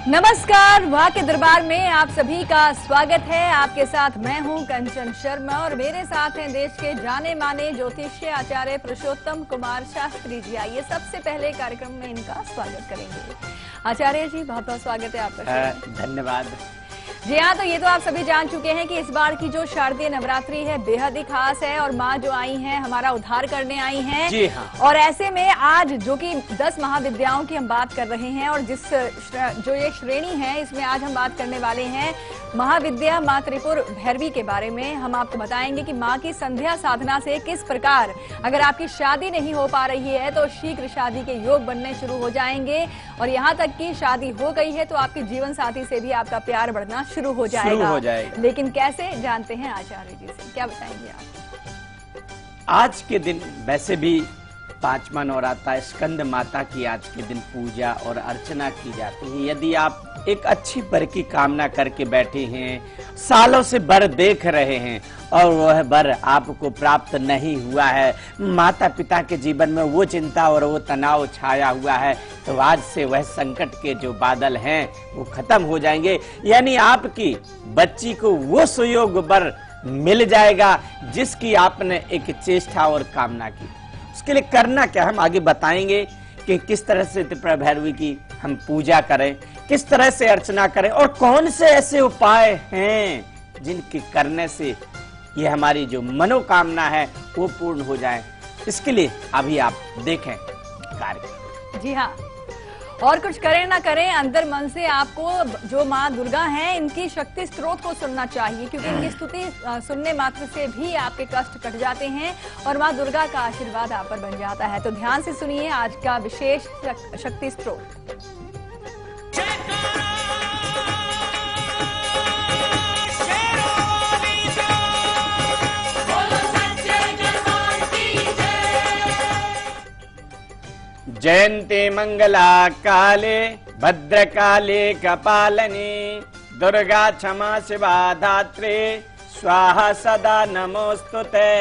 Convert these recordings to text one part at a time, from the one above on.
नमस्कार, वहाँ के दरबार में आप सभी का स्वागत है। आपके साथ मैं हूं कंचन शर्मा और मेरे साथ हैं देश के जाने माने ज्योतिष्य आचार्य पुरुषोत्तम कुमार शास्त्री जी। आइए सबसे पहले कार्यक्रम में इनका स्वागत करेंगे। आचार्य जी, बहुत बहुत स्वागत है आपका। धन्यवाद। जी हाँ, तो ये तो आप सभी जान चुके हैं कि इस बार की जो शारदीय नवरात्रि है बेहद ही खास है और माँ जो आई हैं हमारा उद्धार करने आई हैं। जी हाँ। और ऐसे में आज जो कि 10 महाविद्याओं की हम बात कर रहे हैं और जो ये श्रेणी है इसमें आज हम बात करने वाले हैं महाविद्या माँ त्रिपुर भैरवी के बारे में। हम आपको बताएंगे कि माँ की संध्या साधना से किस प्रकार अगर आपकी शादी नहीं हो पा रही है तो शीघ्र शादी के योग बनने शुरू हो जाएंगे और यहाँ तक कि शादी हो गई है तो आपके जीवन साथी से भी आपका प्यार बढ़ना शुरू हो जाएगा। लेकिन कैसे, जानते हैं आचार्य जी से, क्या बताएंगे आप? आज के दिन वैसे भी 5वां नवरात्र स्कंद माता की आज के दिन पूजा और अर्चना की जाती है। यदि आप एक अच्छी वर की कामना करके बैठे हैं, सालों से वर देख रहे हैं और वह वर आपको प्राप्त नहीं हुआ है, माता पिता के जीवन में वो चिंता और वो तनाव छाया हुआ है, तो आज से वह संकट के जो बादल हैं वो खत्म हो जाएंगे। यानी आपकी बच्ची को वो सुयोग वर मिल जाएगा जिसकी आपने एक चेष्टा और कामना की। उसके लिए करना क्या, हम आगे बताएंगे कि किस तरह से त्रिपुरा भैरवी की हम पूजा करें, किस तरह से अर्चना करें और कौन से ऐसे उपाय हैं जिनके करने से ये हमारी जो मनोकामना है वो पूर्ण हो जाए। इसके लिए अभी आप देखें कार्य। जी हाँ, और कुछ करें ना करें, अंदर मन से आपको जो माँ दुर्गा हैं इनकी शक्ति स्त्रोत को सुनना चाहिए, क्योंकि इनकी स्तुति सुनने मात्र से भी आपके कष्ट कट जाते हैं और माँ दुर्गा का आशीर्वाद आप पर बन जाता है। तो ध्यान से सुनिए आज का विशेष शक्ति स्त्रोत। जयंती मंगला काले भद्रकाले कपालने दुर्गा क्षमा शिवा धात्रे स्वाहा सदा नमोस्तुते।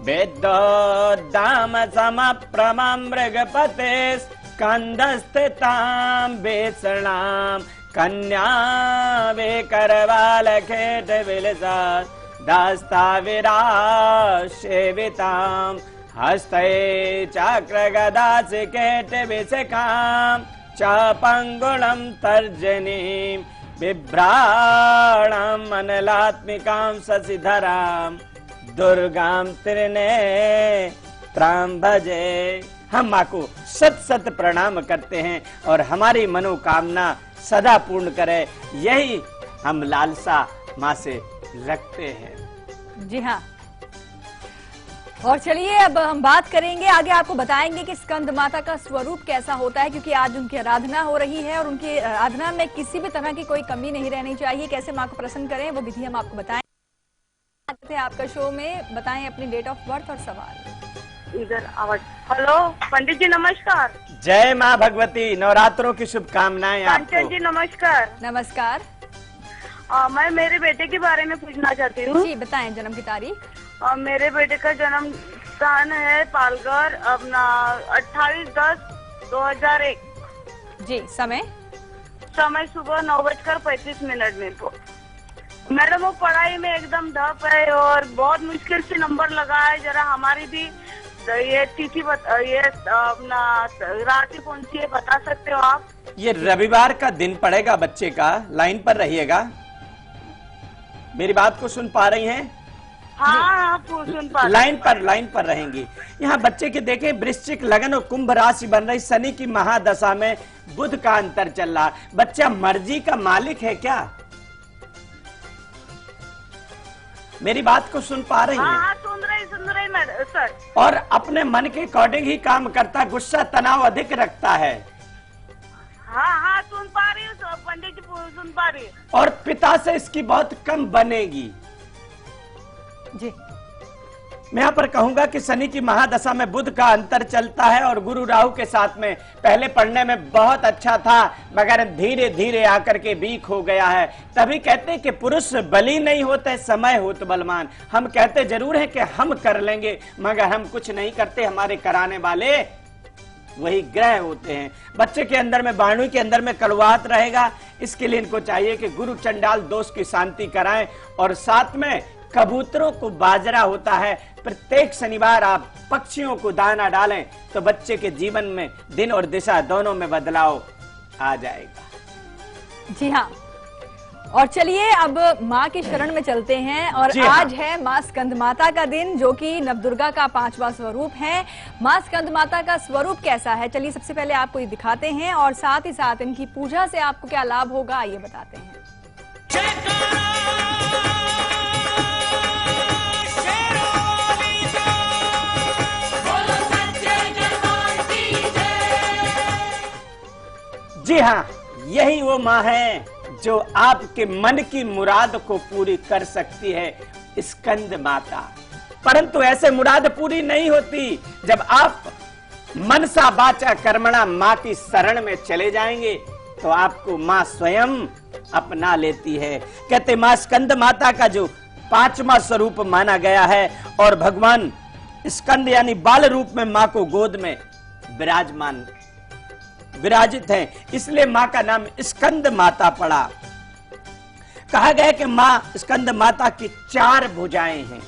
वेदोद्दाम समप्रमां मृगपते स्कंदस्थितां बेसणां कन्या वे करवालखेट विलसा दास्ताविरासेवितां हस्ते चक्र गदा सिकेट विशिखां चापंगुलं तर्जनीं बिभ्राणां मनलात्मिकां शशिधरां दुर्गां त्रिनेत्रां भजे। हम माँ को सत सत प्रणाम करते हैं और हमारी मनोकामना सदा पूर्ण करे, यही हम लालसा माँ से रखते हैं। जी हाँ, और चलिए अब हम बात करेंगे, आगे आपको बताएंगे कि स्कंद माता का स्वरूप कैसा होता है, क्योंकि आज उनकी आराधना हो रही है और उनकी आराधना में किसी भी तरह की कोई कमी नहीं रहनी चाहिए। कैसे माँ को प्रसन्न करें वो विधि हम आपको बताएंगे। आपका शो में बताएं अपनी डेट ऑफ बर्थ और सवाल। इधर आवाज। हेलो पंडित जी नमस्कार। जय माँ भगवती, नवरात्रों की शुभकामनाएं आपको। जी नमस्कार। नमस्कार। मैं मेरे बेटे के बारे में पूछना चाहती हूँ। जी बताएं, जन्म की तारीख। मेरे बेटे का जन्म स्थान है पालघर, अपना 28/10/2001। जी, समय सुबह 9:35 में। तो मैडम वो पढ़ाई में एकदम ढप है और बहुत मुश्किल से नंबर लगा है। जरा हमारी भी ये तिथि ये अपना राशि कौन सी है बता सकते हो आप? ये रविवार का दिन पड़ेगा बच्चे का। लाइन पर रहिएगा, मेरी बात को सुन पा रही हैं? हाँ, सुन पा लाइन पर रहेंगी। यहाँ बच्चे के देखें, वृश्चिक लगन और कुंभ राशि बन रही। शनि की महादशा में बुध का अंतर चल रहा। बच्चा मर्जी का मालिक है क्या? मेरी बात को सुन पा रही हैं? हाँ, सुन रही सर। और अपने मन के अकॉर्डिंग ही काम करता, गुस्सा तनाव अधिक रखता है। हाँ, सुन पा रही हूँ पंडित जी, सुन पा रही है। और पिता से इसकी बहुत कम बनेगी। जी मैं यहाँ पर कहूंगा कि शनि की महादशा में बुध का अंतर चलता है और गुरु राहु के साथ में पहले पढ़ने में बहुत अच्छा था, मगर धीरे धीरे आकर के वीक हो गया है। तभी कहते हैं कि पुरुष बली नहीं होते, समय हो तो बलवान। हम कहते जरूर है कि हम कर लेंगे, मगर हम कुछ नहीं करते, हमारे कराने वाले वही ग्रह होते हैं। बच्चे के अंदर में, बाणु के अंदर में कड़वाहट रहेगा, इसके लिए इनको चाहिए कि गुरु चंडाल दोष की शांति कराएं। और साथ में कबूतरों को बाजरा होता है, प्रत्येक शनिवार आप पक्षियों को दाना डालें तो बच्चे के जीवन में दिन और दिशा दोनों में बदलाव आ जाएगा। जी हाँ, और चलिए अब माँ की शरण में चलते हैं। और आज है माँ स्कंद माता का दिन, जो कि नवदुर्गा का 5वां स्वरूप है। माँ स्कंद माता का स्वरूप कैसा है, चलिए सबसे पहले आपको ये दिखाते हैं और साथ ही साथ इनकी पूजा से आपको क्या लाभ होगा ये बताते हैं। जी हाँ, यही वो माँ है जो आपके मन की मुराद को पूरी कर सकती है, स्कंद माता। परंतु ऐसे मुराद पूरी नहीं होती जब आप मनसा वाचा कर्मणा माँ की शरण में चले जाएंगे तो आपको माँ स्वयं अपना लेती है। कहते माँ स्कंद माता का जो 5वां स्वरूप माना गया है और भगवान स्कंद यानी बाल रूप में माँ को गोद में विराजित हैं, इसलिए माँ का नाम स्कंद माता पड़ा। कहा गया कि माँ स्कंद माता की 4 भुजाएं हैं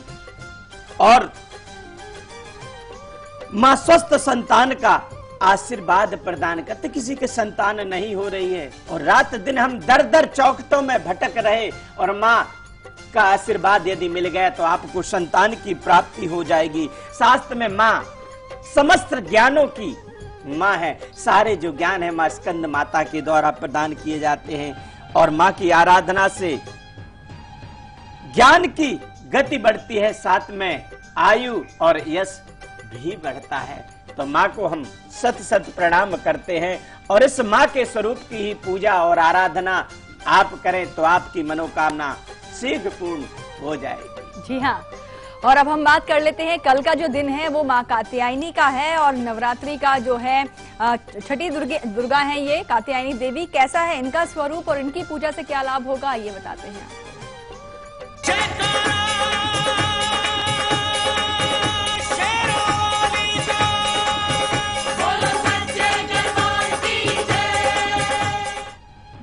और माँ स्वस्थ संतान का आशीर्वाद प्रदान करते। किसी के संतान नहीं हो रही है और रात दिन हम दर दर चौखटों में भटक रहे और माँ का आशीर्वाद यदि मिल गया तो आपको संतान की प्राप्ति हो जाएगी। शास्त्र में माँ समस्त ज्ञानों की माँ है, सारे जो ज्ञान है माँ स्कंद माता के द्वारा प्रदान किए जाते हैं और माँ की आराधना से ज्ञान की गति बढ़ती है, साथ में आयु और यश भी बढ़ता है। तो माँ को हम सत सत प्रणाम करते हैं और इस माँ के स्वरूप की ही पूजा और आराधना आप करें तो आपकी मनोकामना शीघ्र पूर्ण हो जाएगी। जी हाँ, और अब हम बात कर लेते हैं, कल का जो दिन है वो माँ कात्यायनी का है और नवरात्रि का जो है छठी दुर्गा है ये कात्यायनी देवी। कैसा है इनका स्वरूप और इनकी पूजा से क्या लाभ होगा ये बताते हैं।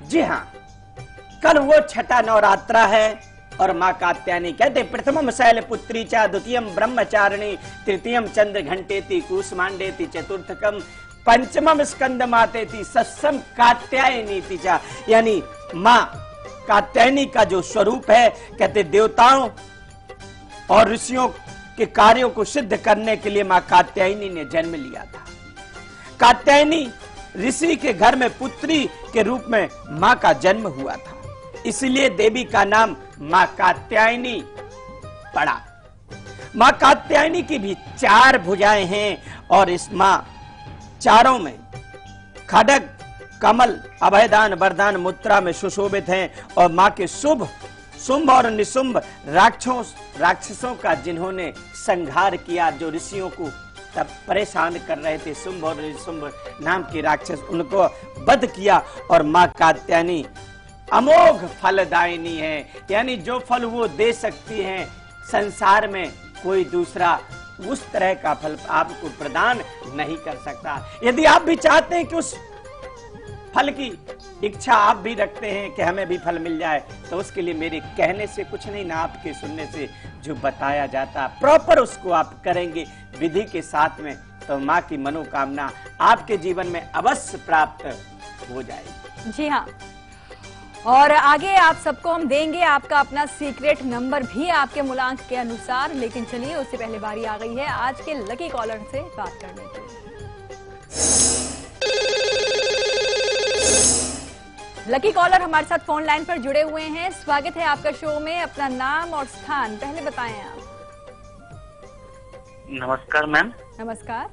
जी हाँ, कल वो छठा नवरात्रा है और माँ कात्यायनी कहते प्रथमम शैलपुत्री चा, द्वितीयम ब्रह्मचारिणी, तृतीयम चंद्र घंटेति, कूष्मांडेति, चतुर्थकम पंचमम स्कंद मातेति, षष्ठम कात्यायनीति चा। यानी माँ कात्यायनी का जो स्वरूप है, कहते देवताओं और ऋषियों के कार्यों को सिद्ध करने के लिए माँ कात्यायनी ने जन्म लिया था। कात्यायनी ऋषि के घर में पुत्री के रूप में माँ का जन्म हुआ था, इसलिए देवी का नाम माँ कात्यायनी पड़ा। माँ कात्यायनी की भी 4 भुजाएं हैं और इस माँ चारों में खड्ग, कमल, अभयदान, वरदान मुद्रा में सुशोभित हैं और माँ के शुंभ और निशुंभ राक्षसों का जिन्होंने संहार किया, जो ऋषियों को तब परेशान कर रहे थे, शुंभ और निशुंभ नाम के राक्षस, उनको वध किया। और माँ कात्यायनी अमोघ फलदायिनी है, यानी जो फल वो दे सकती हैं संसार में कोई दूसरा उस तरह का फल आपको प्रदान नहीं कर सकता। यदि आप भी चाहते हैं कि उस फल की इच्छा आप भी रखते हैं कि हमें भी फल मिल जाए, तो उसके लिए मेरे कहने से कुछ नहीं ना आपके सुनने से जो बताया जाता प्रॉपर उसको आप करेंगे विधि के साथ में, तो माँ की मनोकामना आपके जीवन में अवश्य प्राप्त हो जाएगी। जी हाँ, और आगे आप सबको हम देंगे आपका अपना सीक्रेट नंबर भी आपके मूलांक के अनुसार, लेकिन चलिए उससे पहले बारी आ गई है आज के लकी कॉलर से बात करने की। लकी कॉलर हमारे साथ फोन लाइन पर जुड़े हुए हैं, स्वागत है आपका शो में। अपना नाम और स्थान पहले बताएं आप। नमस्कार मैम। नमस्कार।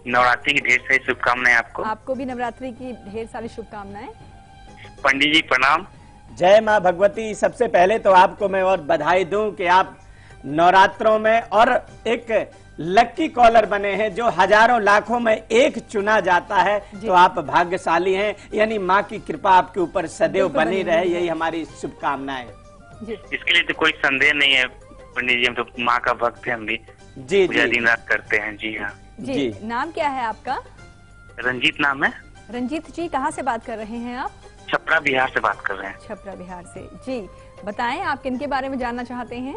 नवरात्रि की ढेर सारी शुभकामनाएं आपको। आपको भी नवरात्रि की ढेर सारी शुभकामनाएं। पंडित जी प्रणाम। जय माँ भगवती। सबसे पहले तो आपको मैं और बधाई दूं कि आप नवरात्रों में, और एक लक्की कॉलर बने हैं जो हजारों लाखों में एक चुना जाता है। तो आप भाग्यशाली हैं, यानी माँ की कृपा आपके ऊपर सदैव बनी रहे, यही हमारी शुभकामनाएं। इसके लिए तो कोई संदेह नहीं है पंडित जी, हम तो माँ का भक्त हैं, हम भी जी पूजा जी दिन रात करते हैं। जी हाँ जी। नाम क्या है आपका? रंजीत नाम है। रंजीत जी, कहाँ से बात कर रहे हैं आप? छपरा बिहार से बात कर रहे हैं। छपरा बिहार से। जी बताएं, आप किनके बारे में जानना चाहते हैं?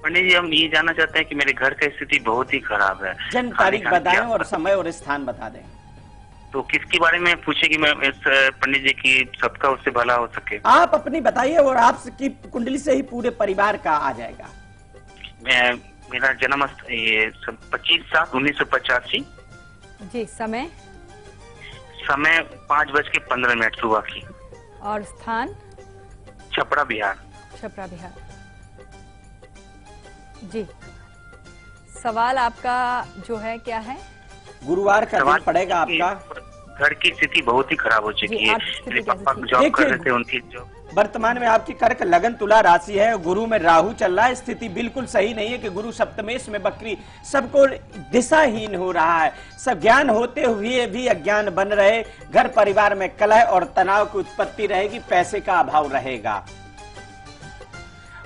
पंडित जी, हम ये जानना चाहते हैं कि मेरे घर की स्थिति बहुत ही खराब है। जन्म तारीख बताएं और समय और स्थान बता दें। तो किसके बारे में पूछे कि मैं इस पंडित जी की सबका उससे भला हो सके? आप अपनी बताइए और आपकी कुंडली से ही पूरे परिवार का आ जाएगा। मेरा जन्म 25/7/1985। जी। समय? समय 5:15 सुबह की। और स्थान? छपरा बिहार। छपरा बिहार। जी। सवाल आपका जो है क्या है? गुरुवार का दिन पड़ेगा आपका। घर की स्थिति बहुत ही खराब हो चुकी है। मेरे पापा जॉब कर रहे थे, उनकी जॉब वर्तमान में आपकी कर्क लगन तुला राशि है, गुरु में राहु चल रहा है। स्थिति बिल्कुल सही नहीं है कि गुरु सप्तमेश में बकरी, सबको दिशाहीन हो रहा है। सब ज्ञान होते हुए भी अज्ञान बन रहे। घर परिवार में कलह और तनाव की उत्पत्ति रहेगी, पैसे का अभाव रहेगा।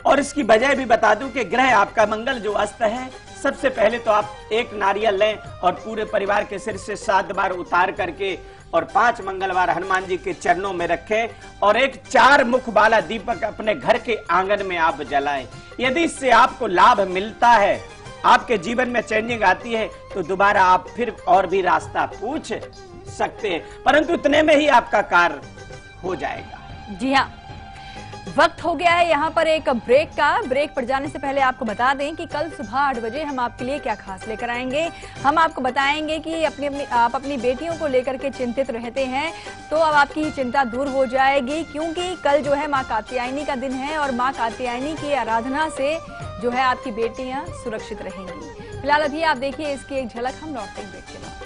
और इसकी वजह भी बता दूं कि ग्रह आपका मंगल जो अस्त है, सबसे पहले तो आप एक नारियल लें और पूरे परिवार के सिर से 7 बार उतार करके और 5 मंगलवार हनुमान जी के चरणों में रखें और एक 4 मुख वाला दीपक अपने घर के आंगन में आप जलाएं। यदि इससे आपको लाभ मिलता है, आपके जीवन में चेंजिंग आती है, तो दोबारा आप फिर और भी रास्ता पूछ सकते हैं, परंतु इतने में ही आपका कार्य हो जाएगा। जी हाँ, वक्त हो गया है यहाँ पर एक ब्रेक का। ब्रेक पर जाने से पहले आपको बता दें कि कल सुबह 8 बजे हम आपके लिए क्या खास लेकर आएंगे। हम आपको बताएंगे कि आप अपनी बेटियों को लेकर के चिंतित रहते हैं, तो अब आपकी चिंता दूर हो जाएगी, क्योंकि कल जो है माँ कात्यायनी का दिन है और माँ कात्यायनी की आराधना से जो है आपकी बेटियां सुरक्षित रहेंगी। फिलहाल अभी आप देखिए इसकी एक झलक, हम लौटते हैं ब्रेक के बाद।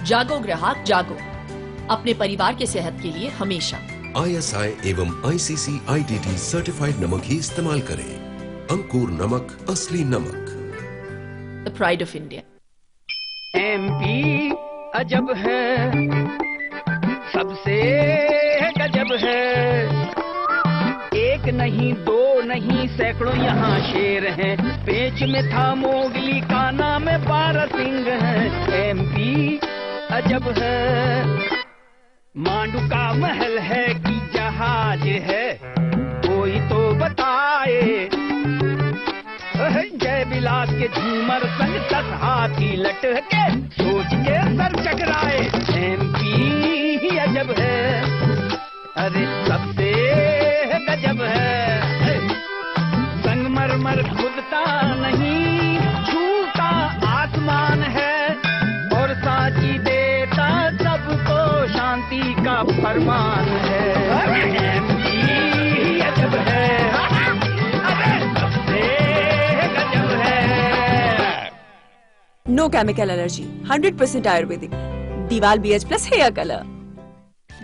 जागो ग्राहक जागो, अपने परिवार के सेहत के लिए हमेशा ISI एवं ICC IDD सर्टिफाइड नमक ही इस्तेमाल करें। अंकुर नमक, असली नमक। The pride of India. MP अजब है, सबसे गजब है। एक नहीं, दो नहीं, सैकड़ों यहाँ शेर हैं। पेच में था मोगली का नाम 12 सिंह है। MP अजब है, मांडू का महल है कि जहाज है, कोई तो बताए। जय विलास के झूमर संग 10 हाथी लटके, सोच के सर चकराए। MP अजब है, अरे सबसे गजब है। संगमरमर खुदता नहीं, छूता आसमान है, और साची देता सबको शांति का फरमान है। MP अजब है, अरे सबसे गजब है। No chemical allergy, 100% Ayurvedic. दीवाल BH+ हेयर कलर।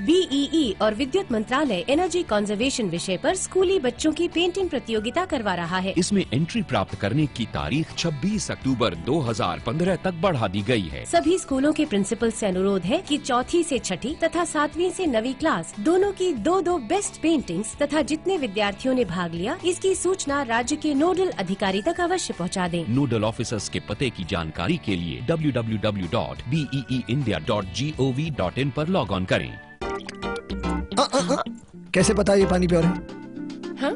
BEE और विद्युत मंत्रालय एनर्जी कंजर्वेशन विषय पर स्कूली बच्चों की पेंटिंग प्रतियोगिता करवा रहा है। इसमें एंट्री प्राप्त करने की तारीख 26 अक्टूबर 2015 तक बढ़ा दी गई है। सभी स्कूलों के प्रिंसिपल से अनुरोध है कि 4वीं से 6ठी तथा 7वीं से 9वीं क्लास दोनों की 2-2 बेस्ट पेंटिंग्स तथा जितने विद्यार्थियों ने भाग लिया, इसकी सूचना राज्य के नोडल अधिकारी तक अवश्य पहुँचा दें। नोडल ऑफिसर्स के पते की जानकारी के लिए www.beeindia.gov.in पर लॉग ऑन करें। कैसे पता ये पानी प्योर है? हाँ?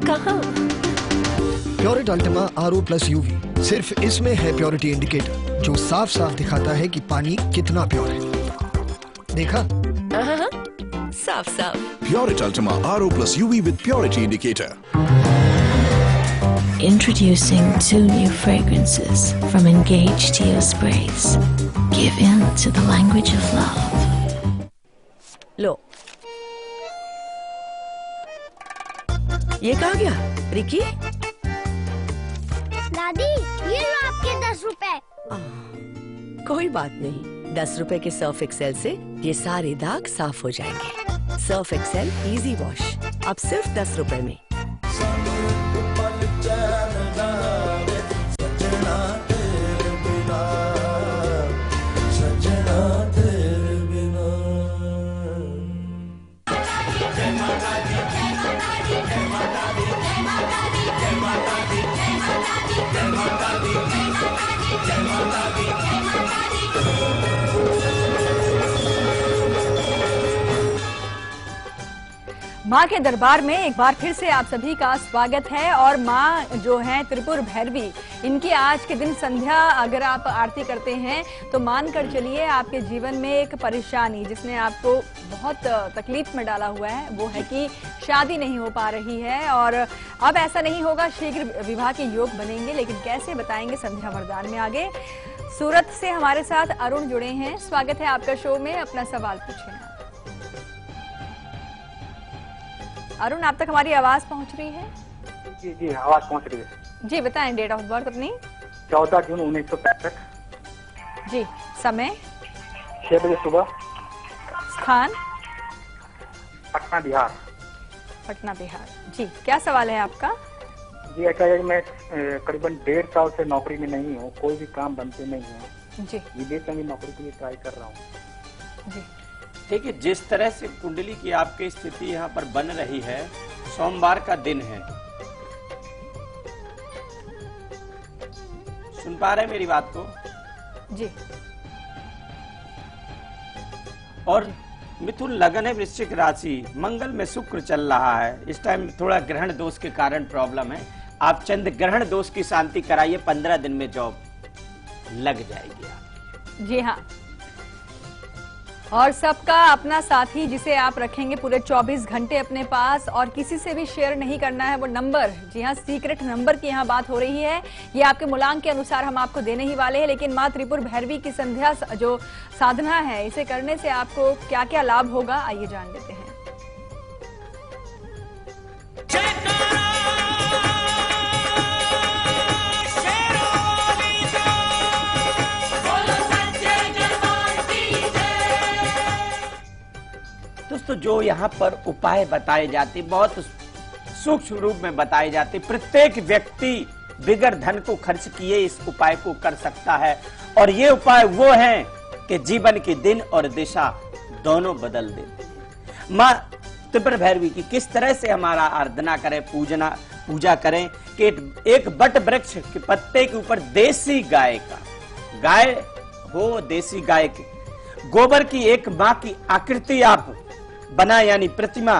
कहाँ? प्योरिट अल्टीमा RO+ UV, सिर्फ इसमें है प्योरिटी इंडिकेटर, जो साफ साफ दिखाता है कि पानी कितना प्योर है। देखा? साफ साफ। Pureit Ultima RO+ UV with purity indicator. Introducing 2 new fragrances from Engage Tio Sprays. Give in to the language of love. लो, ये कहाँ गया? रिकी? दादी, ये लो आपके 10 रुपए। कोई बात नहीं, 10 रुपए के सर्फ एक्सेल से ये सारे दाग साफ हो जाएंगे। सर्फ एक्सेल इजी वॉश अब सिर्फ 10 रुपए में। माँ के दरबार में एक बार फिर से आप सभी का स्वागत है। और माँ जो है त्रिपुर भैरवी, इनकी आज के दिन संध्या अगर आप आरती करते हैं तो मानकर चलिए आपके जीवन में एक परेशानी जिसने आपको बहुत तकलीफ में डाला हुआ है, वो है कि शादी नहीं हो पा रही है। और अब ऐसा नहीं होगा, शीघ्र विवाह के योग बनेंगे, लेकिन कैसे बताएंगे संध्या वरदान में आगे। सूरत से हमारे साथ अरुण जुड़े हैं, स्वागत है आपका शो में, अपना सवाल पूछें। अरुण, आप तक हमारी आवाज पहुंच रही है? जी जी, आवाज पहुंच रही है। जी बताएं डेट ऑफ बर्थ अपनी। 14 जून 1965। जी, समय 6 बजे सुबह। स्थान पटना बिहार। पटना बिहार। जी, क्या सवाल है आपका? जी ऐसा है कि मैं करीबन 1.5 साल से नौकरी में नहीं हूँ, कोई भी काम बनते नहीं है जी। विदेश में भी नौकरी के लिए ट्राई कर रहा हूँ जी। देखिए, जिस तरह से कुंडली की आपकी स्थिति यहाँ पर बन रही है, सोमवार का दिन है। सुन पा रहे हैं मेरी बात को? जी। और मिथुन लगन है, वृश्चिक राशि, मंगल में शुक्र चल रहा है। इस टाइम थोड़ा ग्रहण दोष के कारण प्रॉब्लम है। आप चंद ग्रहण दोष की शांति कराइए, 15 दिन में जॉब लग जाएगी आपकी। जी हाँ। और सबका अपना साथी जिसे आप रखेंगे पूरे 24 घंटे अपने पास और किसी से भी शेयर नहीं करना है वो नंबर। जी हाँ, सीक्रेट नंबर की यहाँ बात हो रही है। ये आपके मूलांक के अनुसार हम आपको देने ही वाले हैं, लेकिन माँ त्रिपुर भैरवी की संध्या जो साधना है, इसे करने से आपको क्या क्या लाभ होगा, आइए जान लेते हैं। दोस्तों, जो यहाँ पर उपाय बताए जाते, बहुत सूक्ष्म रूप में बताए जाते, प्रत्येक व्यक्ति बिगर धन को खर्च किए इस उपाय को कर सकता है। और ये उपाय वो हैं कि जीवन की दिन और दिशा दोनों बदल देते हैं। माँ त्रिपुर भैरवी की किस तरह से हमारा आराधना करें, पूजा करें कि एक बट वृक्ष के पत्ते के ऊपर देसी गाय हो, देसी गाय के गोबर की एक माँ की आकृति आप बनाएं, यानी प्रतिमा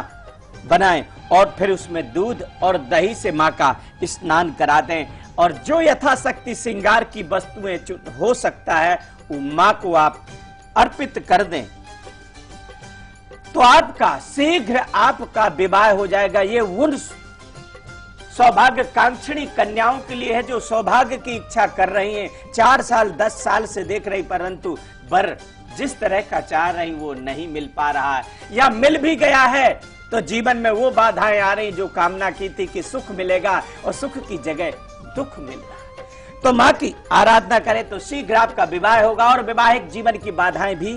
बनाएं, और फिर उसमें दूध और दही से माँ का स्नान करा दें। और जो यथाशक्ति श्रृंगार की वस्तुएं हो सकता है वो माँ को आप अर्पित कर दें, तो आपका शीघ्र आपका विवाह हो जाएगा। ये उन सौभाग्य कांक्षणी कन्याओं के लिए है जो सौभाग्य की इच्छा कर रही हैं, 4 साल 10 साल से देख रही, परंतु वर जिस तरह का चाह रही वो नहीं मिल पा रहा है, या मिल भी गया है तो जीवन में वो बाधाएं आ रही जो कामना की थी कि सुख मिलेगा और सुख की जगह दुख मिल रहा है। तो माँ की आराधना करें तो शीघ्र आपका विवाह होगा और वैवाहिक जीवन की बाधाएं भी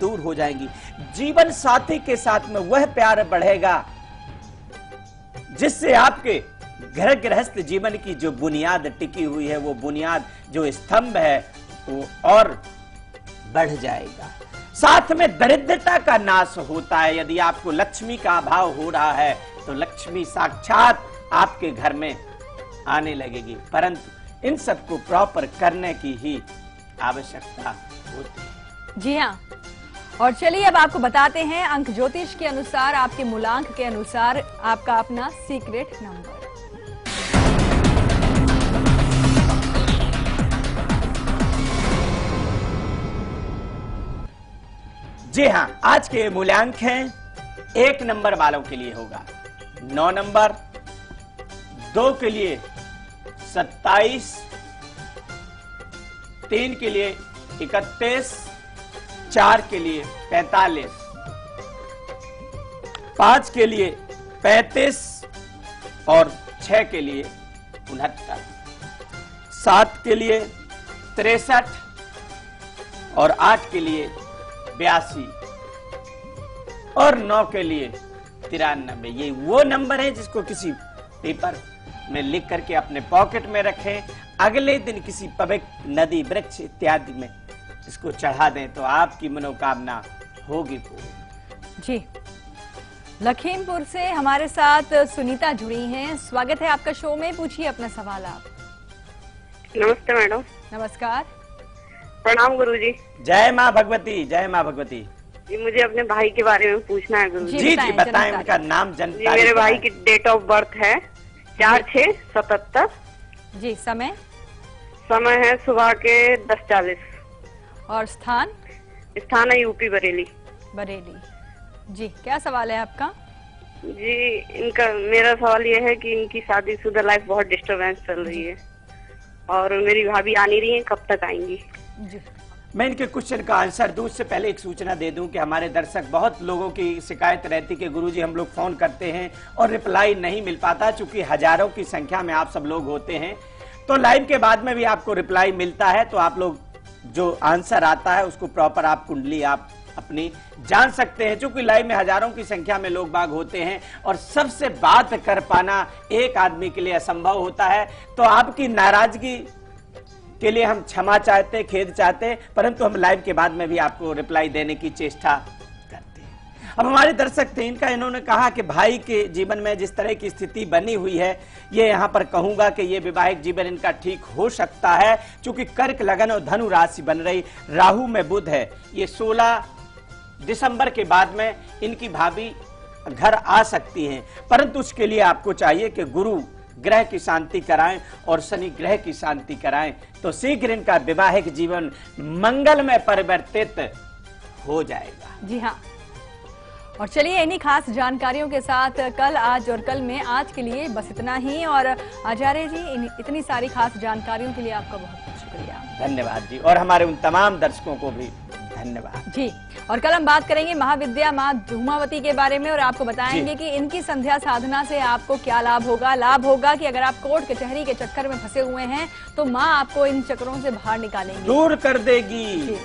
दूर हो जाएंगी। जीवन साथी के साथ में वह प्यार बढ़ेगा जिससे आपके घर गृहस्थ जीवन की जो बुनियाद टिकी हुई है, वो बुनियाद जो स्तंभ है वो और बढ़ जाएगा। साथ में दरिद्रता का नाश होता है। यदि आपको लक्ष्मी का अभाव हो रहा है तो लक्ष्मी साक्षात आपके घर में आने लगेगी, परंतु इन सबको प्रॉपर करने की ही आवश्यकता होती है। जी हाँ, और चलिए अब आपको बताते हैं अंक ज्योतिष के अनुसार, आपके मूलांक के अनुसार आपका अपना सीक्रेट नंबर। जी हाँ, आज के मूल्यांक हैं 1 नंबर वालों के लिए होगा 9 नंबर, 2 के लिए 27, 3 के लिए 31, 4 के लिए 45, 5 के लिए 35 और 6 के लिए 69, 7 के लिए 63 और 8 के लिए 82 और 9 के लिए 93। ये वो नंबर है जिसको किसी पेपर में लिख करके अपने पॉकेट में रखें, अगले दिन किसी पवित्र नदी, वृक्ष इत्यादि में इसको चढ़ा दें तो आपकी मनोकामना होगी पूरी। जी, लखीमपुर से हमारे साथ सुनीता जुड़ी हैं। स्वागत है आपका शो में, पूछिए अपना सवाल आप। नमस्ते मैडम। नमस्कार। प्रणाम गुरुजी। जय माँ भगवती, जय माँ भगवती। जी, मुझे अपने भाई के बारे में पूछना है गुरुजी। जी जी बताएं, उनका नाम जी, मेरे भाई की डेट ऑफ बर्थ है 4/6/77। जी, समय है सुबह के 10:40। और स्थान है यूपी बरेली। बरेली। जी, क्या सवाल है आपका? जी, मेरा सवाल ये है कि इनकी शादीशुदा लाइफ बहुत डिस्टरबेंस चल रही है और मेरी भाभी आ नहीं रही है, कब तक आएंगी? जी, मैं इनके क्वेश्चन का आंसर दूं उससे पहले एक सूचना दे दूं कि हमारे दर्शक, बहुत लोगों की शिकायत रहती कि गुरुजी हम लोग फोन करते हैं और रिप्लाई नहीं मिल पाता, चूंकि हजारों की संख्या में आप सब लोग होते हैं तो लाइव के बाद में भी आपको रिप्लाई मिलता है, तो आप लोग जो आंसर आता है उसको प्रॉपर आप कुंडली आप अपनी जान सकते हैं। चूंकि लाइव में हजारों की संख्या में लोग बाग होते हैं और सबसे बात कर पाना एक आदमी के लिए असंभव होता है, तो आपकी नाराजगी के लिए हम क्षमा चाहते, खेद चाहते, परंतु हम लाइव के बाद में भी आपको रिप्लाई देने की चेष्टा करते हैं। अब हमारे दर्शक थे, इन्होंने कहा कि भाई के जीवन में जिस तरह की स्थिति बनी हुई है, ये यहाँ पर कहूंगा कि ये वैवाहिक जीवन इनका ठीक हो सकता है, क्योंकि कर्क लगन और धनु राशि बन रही, राहु में बुध है। ये 16 दिसंबर के बाद में इनकी भाभी घर आ सकती हैं, परंतु उसके लिए आपको चाहिए कि गुरु ग्रह की शांति कराएं और शनि ग्रह की शांति कराएं, तो शीघ्र इनका वैवाहिक जीवन मंगलमय परिवर्तित हो जाएगा। जी हाँ, और चलिए इन्हीं खास जानकारियों के साथ कल, आज और कल में आज के लिए बस इतना ही। और आचार्य जी, इतनी सारी खास जानकारियों के लिए आपका बहुत बहुत शुक्रिया। धन्यवाद जी, और हमारे उन तमाम दर्शकों को भी धन्यवाद जी। और कल हम बात करेंगे महाविद्या माँ धूमावती के बारे में और आपको बताएंगे कि इनकी संध्या साधना से आपको क्या लाभ होगा। लाभ होगा कि अगर आप कोर्ट कचहरी के चक्कर में फंसे हुए हैं तो माँ आपको इन चक्करों से बाहर निकालेंगी, दूर कर देगी।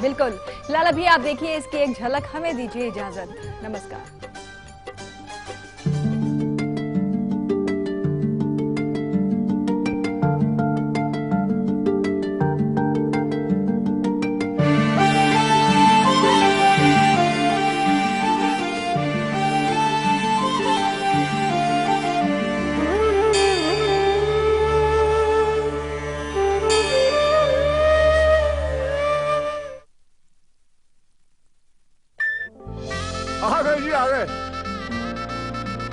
बिल्कुल। फिलहाल अभी आप देखिए इसकी एक झलक, हमें दीजिए इजाजत। नमस्कार।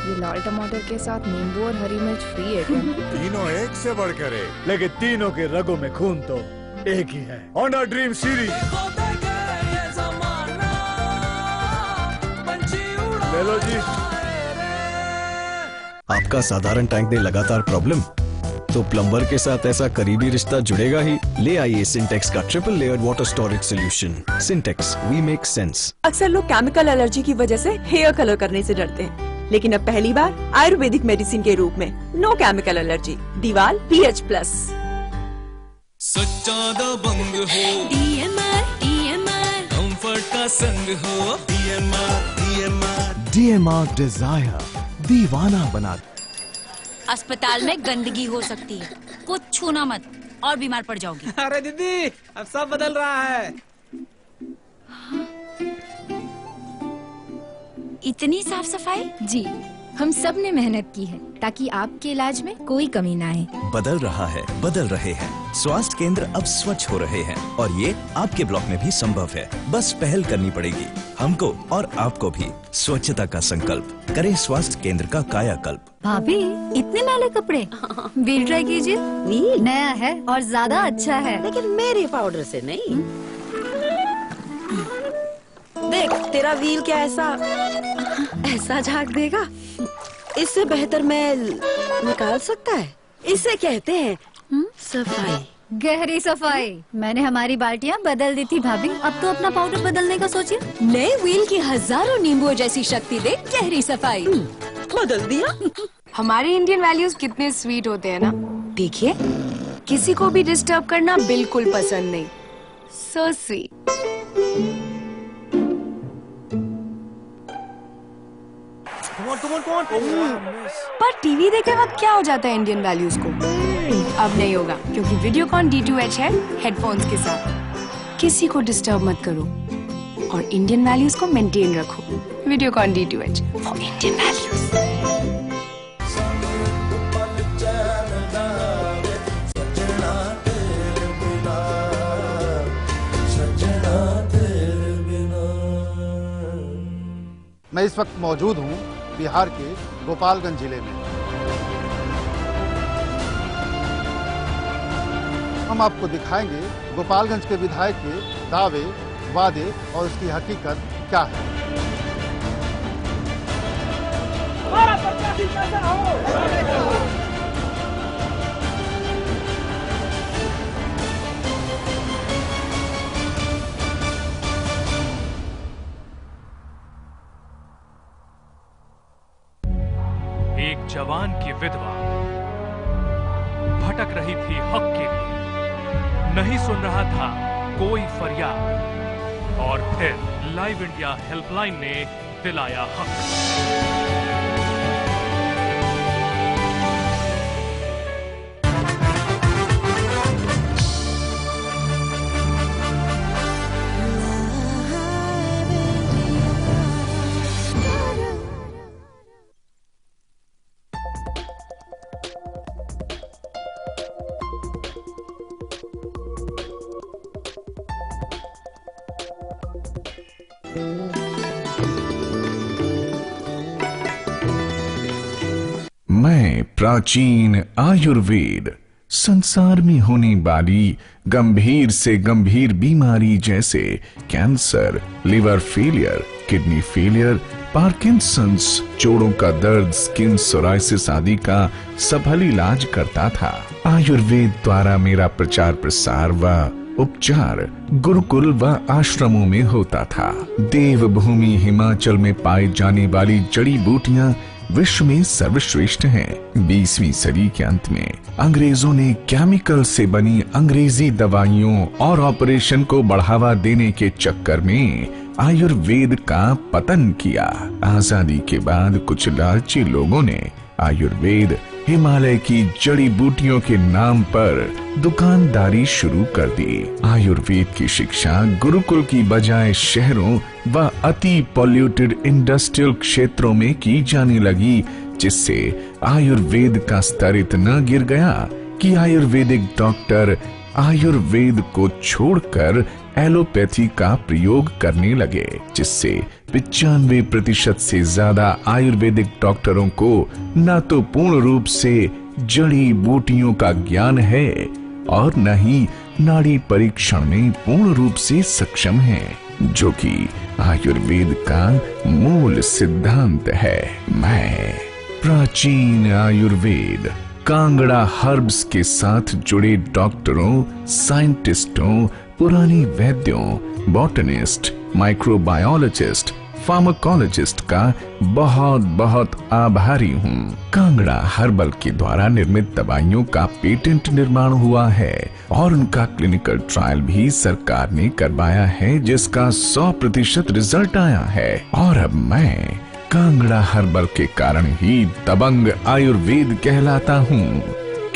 ये लाल टमाटर के साथ नींबू और हरी मिर्च फ्री है क्या? तीनों एक से बढ़कर एक, लेकिन तीनों के रगों में खून तो एक ही है। ऑनर ड्रीम सीरीज ले लो जी। आपका साधारण टैंक में लगातार प्रॉब्लम, तो प्लम्बर के साथ ऐसा करीबी रिश्ता जुड़ेगा ही। ले आइए सिंटेक्स का triple layered water storage solution. Sintex, we make sense. अक्सर लोग केमिकल एलर्जी की वजह से हेयर कलर करने से डरते हैं, लेकिन अब पहली बार आयुर्वेदिक मेडिसिन के रूप में नो केमिकल एलर्जी दीवाल PH+। सच्चा दबंग हो DMR कंफर्ट का संग हो DMR डिजायर दीवाना बना। अस्पताल में गंदगी हो सकती है, कुछ छूना मत और बीमार पड़ जाओगी। अरे दीदी, अब सब बदल रहा है। इतनी साफ सफाई? जी, हम सब ने मेहनत की है ताकि आपके इलाज में कोई कमी ना आए। बदल रहा है, बदल रहे हैं। स्वास्थ्य केंद्र अब स्वच्छ हो रहे हैं और ये आपके ब्लॉक में भी संभव है। बस पहल करनी पड़ेगी हमको और आपको भी। स्वच्छता का संकल्प करें, स्वास्थ्य केंद्र का कायाकल्प। भाभी, इतने मैले कपड़े? व्हील ट्राई कीजिए। व्हील नया है और ज्यादा अच्छा है, लेकिन मेरे पाउडर से नहीं। देख, तेरा व्हील क्या ऐसा झाग देगा? इससे बेहतर मैल निकाल सकता है। इसे कहते हैं सफाई। गहरी सफाई। मैंने हमारी बाल्टियाँ बदल दी थी भाभी, अब तो अपना पाउडर बदलने का सोचिए। नए व्हील की हजारों नींबुओं जैसी शक्ति दे गहरी सफाई। बदल दिया। हमारे इंडियन वैल्यूज कितने स्वीट होते हैं ना। देखिए, किसी को भी डिस्टर्ब करना बिल्कुल पसंद नहीं। So sweet. पर टीवी देखते वक्त क्या हो जाता है इंडियन वैल्यूज को? अब नहीं होगा, क्योंकि वीडियोकॉन D2H है हेडफोन्स के साथ। किसी को डिस्टर्ब मत करो और इंडियन वैल्यूज को मेंटेन रखो। Videocon D2H for Indian values. मैं इस वक्त मौजूद हूँ बिहार के गोपालगंज जिले में। हम आपको दिखाएंगे गोपालगंज के विधायक के दावे, वादे और उसकी हकीकत क्या है। एक जवान की विधवा भटक रही थी हक के लिए, नहीं सुन रहा था कोई फरियाद, और फिर लाइव इंडिया हेल्पलाइन ने दिलाया हक। मैं प्राचीन आयुर्वेद संसार में होने वाली गंभीर से गंभीर बीमारी जैसे cancer, liver failure, kidney failure, Parkinson's, जोड़ों का दर्द, स्किन सोराइसिस आदि का सफल इलाज करता था। आयुर्वेद द्वारा मेरा प्रचार प्रसार व उपचार गुरुकुल व आश्रमों में होता था। देवभूमि हिमाचल में पाई जाने वाली जड़ी बूटियां विश्व में सर्वश्रेष्ठ हैं। 20वीं सदी के अंत में अंग्रेजों ने केमिकल से बनी अंग्रेजी दवाइयों और ऑपरेशन को बढ़ावा देने के चक्कर में आयुर्वेद का पतन किया। आजादी के बाद कुछ लालची लोगों ने आयुर्वेद हिमालय की जड़ी बूटियों के नाम पर दुकानदारी शुरू कर दी। आयुर्वेद की शिक्षा गुरुकुल की बजाय शहरों व अति पॉल्यूटेड इंडस्ट्रियल क्षेत्रों में की जाने लगी, जिससे आयुर्वेद का स्तर इतना गिर गया कि आयुर्वेदिक डॉक्टर आयुर्वेद को छोड़कर एलोपैथी का प्रयोग करने लगे, जिससे 95% से ज्यादा आयुर्वेदिक डॉक्टरों को न तो पूर्ण रूप से जड़ी बूटियों का ज्ञान है और न ही नाड़ी परीक्षण में पूर्ण रूप से सक्षम है, जो कि आयुर्वेद का मूल सिद्धांत है। मैं प्राचीन आयुर्वेद कांगड़ा हर्ब्स के साथ जुड़े डॉक्टरों, साइंटिस्टों, पुरानी वैद्यों, बॉटनिस्ट, माइक्रोबायोलॉजिस्ट, फार्माकोलॉजिस्ट का बहुत बहुत आभारी हूँ। कांगड़ा हर्बल के द्वारा निर्मित दवाइयों का पेटेंट निर्माण हुआ है और उनका क्लिनिकल ट्रायल भी सरकार ने करवाया है, जिसका 100% रिजल्ट आया है। और अब मैं कांगड़ा हर्बल के कारण ही दबंग आयुर्वेद कहलाता हूँ,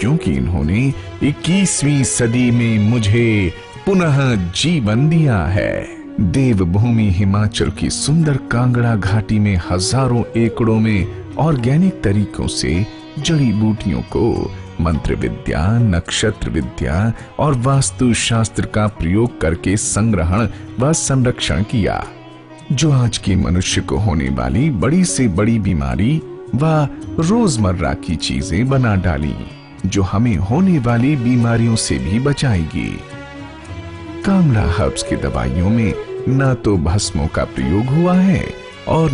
क्योंकि इन्होंने 21वीं सदी में मुझे पुनः जीवन दिया है। देवभूमि हिमाचल की सुंदर कांगड़ा घाटी में हजारों एकड़ों में ऑर्गेनिक तरीकों से जड़ी बूटियों को मंत्र विद्या, नक्षत्र विद्या और वास्तु शास्त्र का प्रयोग करके संग्रहण व संरक्षण किया, जो आज के मनुष्य को होने वाली बड़ी से बड़ी बीमारी व रोजमर्रा की चीजें बना डाली, जो हमें होने वाली बीमारियों से भी बचाएगी। कांगड़ा हर्ब्स की दवाइयों में न तो भस्मों का प्रयोग हुआ है और